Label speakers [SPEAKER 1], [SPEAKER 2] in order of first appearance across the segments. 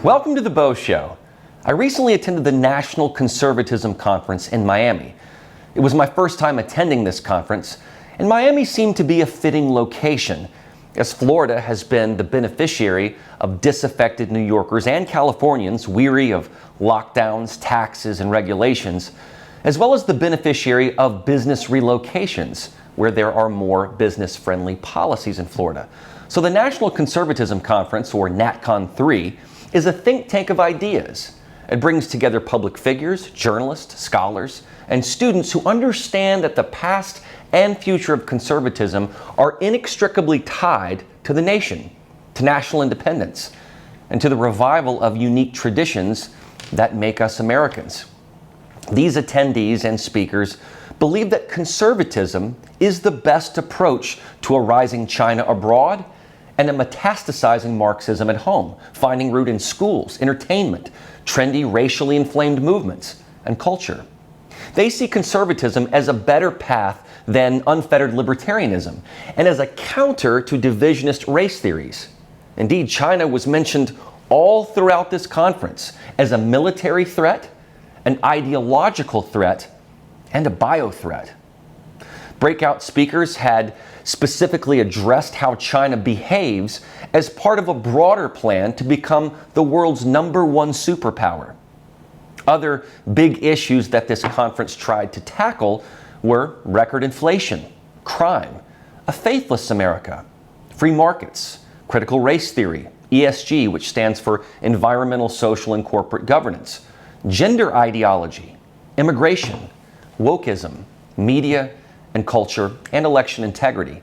[SPEAKER 1] Welcome to the Beau Show. I recently attended the National Conservatism Conference in Miami. It was my first time attending this conference, and Miami seemed to be a fitting location, as Florida has been the beneficiary of disaffected New Yorkers and Californians weary of lockdowns, taxes, and regulations, as well as the beneficiary of business relocations, where there are more business-friendly policies in Florida. So the National Conservatism Conference, or NatCon 3, is a think tank of ideas. It brings together public figures, journalists, scholars, and students who understand that the past and future of conservatism are inextricably tied to the nation, to national independence, and to the revival of unique traditions that make us Americans. These attendees and speakers believe that conservatism is the best approach to a rising China abroad and a metastasizing Marxism at home, finding root in schools, entertainment, trendy racially inflamed movements, and culture. They see conservatism as a better path than unfettered libertarianism and as a counter to divisionist race theories. Indeed, China was mentioned all throughout this conference as a military threat, an ideological threat, and a bio-threat. Breakout speakers had specifically addressed how China behaves as part of a broader plan to become the world's #1 superpower. Other big issues that this conference tried to tackle were record inflation, crime, a faithless America, free markets, critical race theory, ESG, which stands for environmental, social, and corporate governance, gender ideology, immigration, wokeism, media and culture, and election integrity.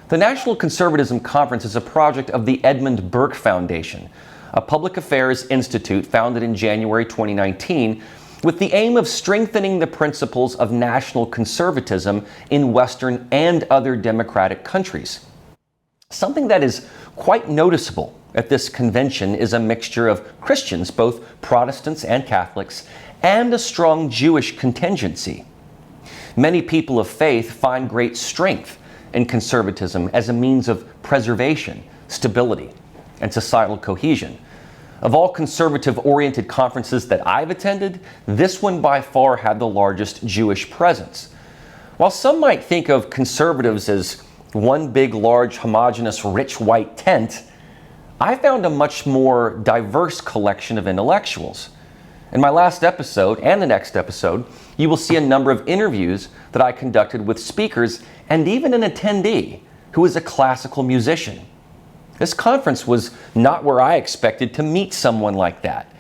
[SPEAKER 1] The National Conservatism Conference is a project of the Edmund Burke Foundation, a public affairs institute founded in January 2019 with the aim of strengthening the principles of national conservatism in Western and other democratic countries. Something that is quite noticeable at this convention is a mixture of Christians, both Protestants and Catholics, and a strong Jewish contingency. Many people of faith find great strength in conservatism as a means of preservation, stability, and societal cohesion. Of all conservative-oriented conferences that I've attended, this one by far had the largest Jewish presence. While some might think of conservatives as one big, large, homogeneous, rich white tent, I found a much more diverse collection of intellectuals. In my last episode and the next episode, you will see a number of interviews that I conducted with speakers and even an attendee who is a classical musician. This conference was not where I expected to meet someone like that.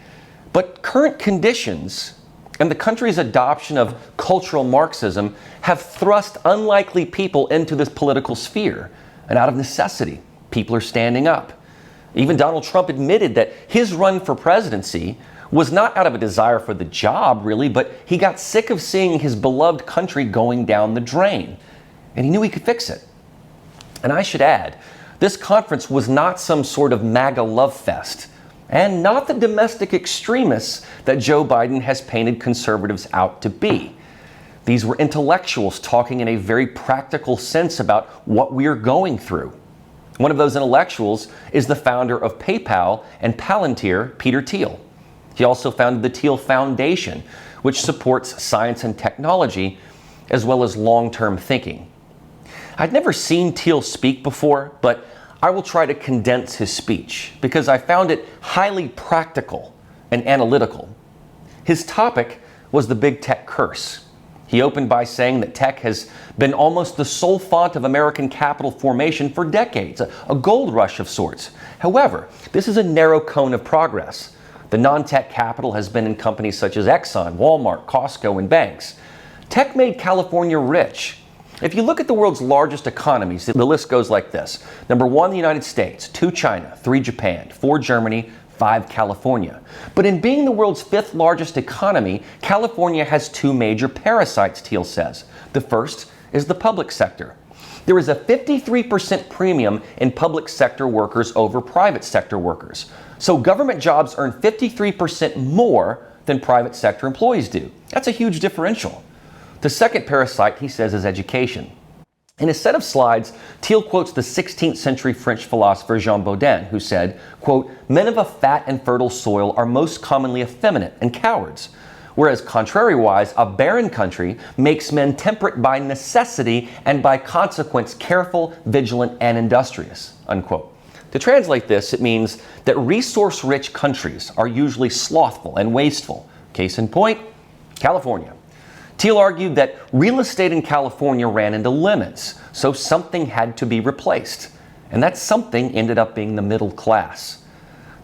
[SPEAKER 1] But current conditions and the country's adoption of cultural Marxism have thrust unlikely people into this political sphere. And out of necessity, people are standing up. Even Donald Trump admitted that his run for presidency was not out of a desire for the job, really, but he got sick of seeing his beloved country going down the drain, and he knew he could fix it. And I should add, this conference was not some sort of MAGA love fest, and not the domestic extremists that Joe Biden has painted conservatives out to be. These were intellectuals talking in a very practical sense about what we are going through. One of those intellectuals is the founder of PayPal and Palantir, Peter Thiel. He also founded the Thiel Foundation, which supports science and technology, as well as long-term thinking. I'd never seen Thiel speak before, but I will try to condense his speech because I found it highly practical and analytical. His topic was the big tech curse. He opened by saying that tech has been almost the sole font of American capital formation for decades, a gold rush of sorts. However, this is a narrow cone of progress. The non-tech capital has been in companies such as Exxon, Walmart, Costco, and banks. Tech made California rich. If you look at the world's largest economies, the list goes like this. Number 1, the United States, 2, China, 3, Japan, 4, Germany, 5, California. But in being the world's 5th largest economy, California has 2 major parasites, Thiel says. The first is the public sector. There is a 53% premium in public sector workers over private sector workers. So government jobs earn 53% more than private sector employees do. That's a huge differential. The second parasite, he says, is education. In a set of slides, Thiel quotes the 16th century French philosopher Jean Bodin, who said, quote, "Men of a fat and fertile soil are most commonly effeminate and cowards, whereas contrariwise, a barren country makes men temperate by necessity and by consequence careful, vigilant, and industrious," unquote. To translate this, it means that resource-rich countries are usually slothful and wasteful. Case in point, California. Thiel argued that real estate in California ran into limits, so something had to be replaced. And that something ended up being the middle class.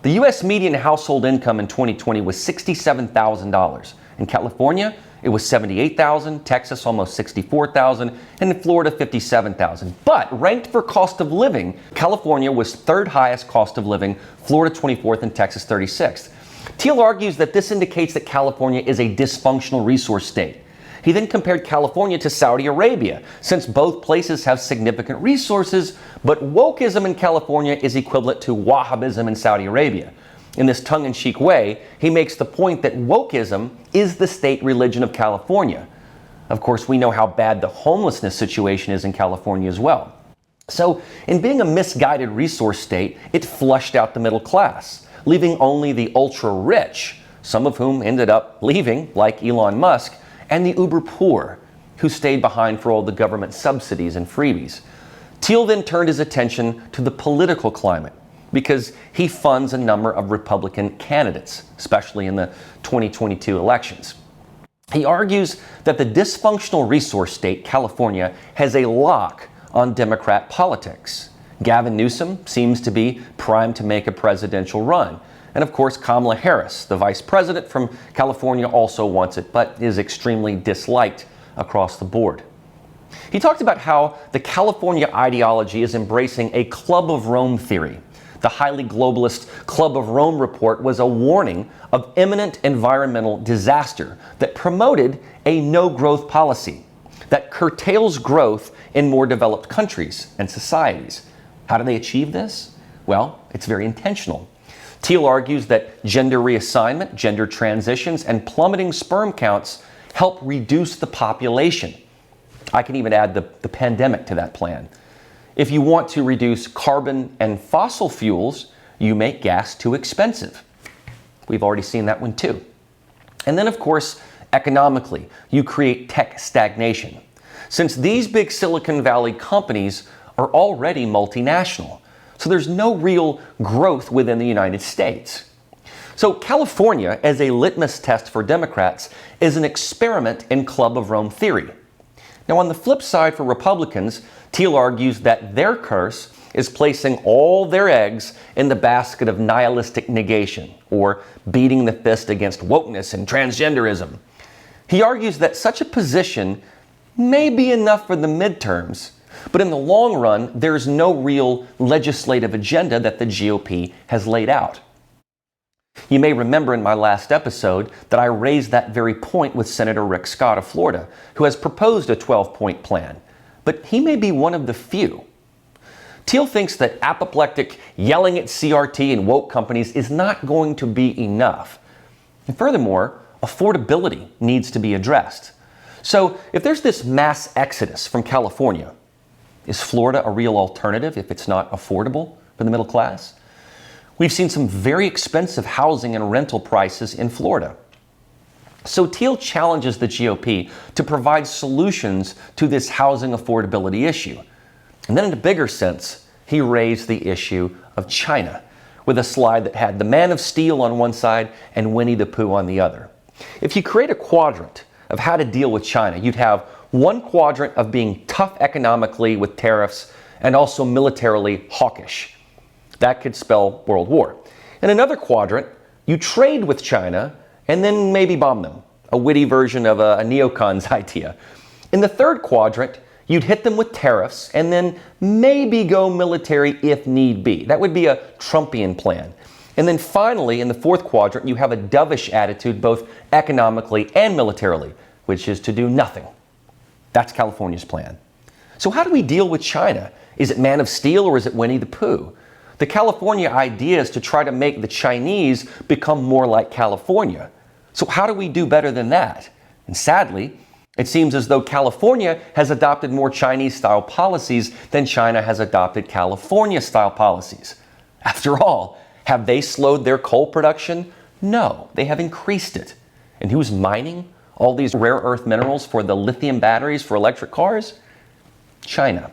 [SPEAKER 1] The U.S. median household income in 2020 was $67,000. In California, it was $78,000, Texas almost $64,000, and in Florida $57,000. But ranked for cost of living, California was third highest cost of living, Florida 24th, and Texas 36th. Thiel argues that this indicates that California is a dysfunctional resource state. He then compared California to Saudi Arabia, since both places have significant resources, but wokeism in California is equivalent to Wahhabism in Saudi Arabia. In this tongue-in-cheek way, he makes the point that wokeism is the state religion of California. Of course, we know how bad the homelessness situation is in California as well. So, in being a misguided resource state, it flushed out the middle class, leaving only the ultra-rich, some of whom ended up leaving, like Elon Musk, and the uber poor, who stayed behind for all the government subsidies and freebies. Thiel then turned his attention to the political climate, because he funds a number of Republican candidates, especially in the 2022 elections. He argues that the dysfunctional resource state, California, has a lock on Democrat politics. Gavin Newsom seems to be primed to make a presidential run. And of course, Kamala Harris, the vice president from California, also wants it, but is extremely disliked across the board. He talked about how the California ideology is embracing a Club of Rome theory. The highly globalist Club of Rome report was a warning of imminent environmental disaster that promoted a no-growth policy that curtails growth in more developed countries and societies. How do they achieve this? Well, it's very intentional. Thiel argues that gender reassignment, gender transitions, and plummeting sperm counts help reduce the population. I can even add the pandemic to that plan. If you want to reduce carbon and fossil fuels, you make gas too expensive. We've already seen that one too. And then, of course, economically, you create tech stagnation. Since these big Silicon Valley companies are already multinational, so there's no real growth within the United States. So California, as a litmus test for Democrats, is an experiment in Club of Rome theory. Now, on the flip side for Republicans, Thiel argues that their curse is placing all their eggs in the basket of nihilistic negation, or beating the fist against wokeness and transgenderism. He argues that such a position may be enough for the midterms, but in the long run, there's no real legislative agenda that the GOP has laid out. You may remember in my last episode that I raised that very point with Senator Rick Scott of Florida, who has proposed a 12-point plan, but he may be one of the few. Thiel thinks that apoplectic yelling at CRT and woke companies is not going to be enough. And furthermore, affordability needs to be addressed. So if there's this mass exodus from California, is Florida a real alternative if it's not affordable for the middle class? We've seen some very expensive housing and rental prices in Florida. So Thiel challenges the GOP to provide solutions to this housing affordability issue. And then in a bigger sense, he raised the issue of China with a slide that had the Man of Steel on one side and Winnie the Pooh on the other. If you create a quadrant of how to deal with China, you'd have one quadrant of being tough economically with tariffs and also militarily hawkish. That could spell World War. In another quadrant, you trade with China and then maybe bomb them, a witty version of a neocon's idea. In the third quadrant, you'd hit them with tariffs and then maybe go military if need be. That would be a Trumpian plan. And then finally, in the fourth quadrant, you have a dovish attitude both economically and militarily, which is to do nothing. That's California's plan. So how do we deal with China? Is it Man of Steel or is it Winnie the Pooh? The California idea is to try to make the Chinese become more like California. So how do we do better than that? And sadly, It seems as though California has adopted more Chinese-style policies than China has adopted California-style policies. After all, have they slowed their coal production? No, they have increased it. And who's mining all these rare earth minerals for the lithium batteries for electric cars? China.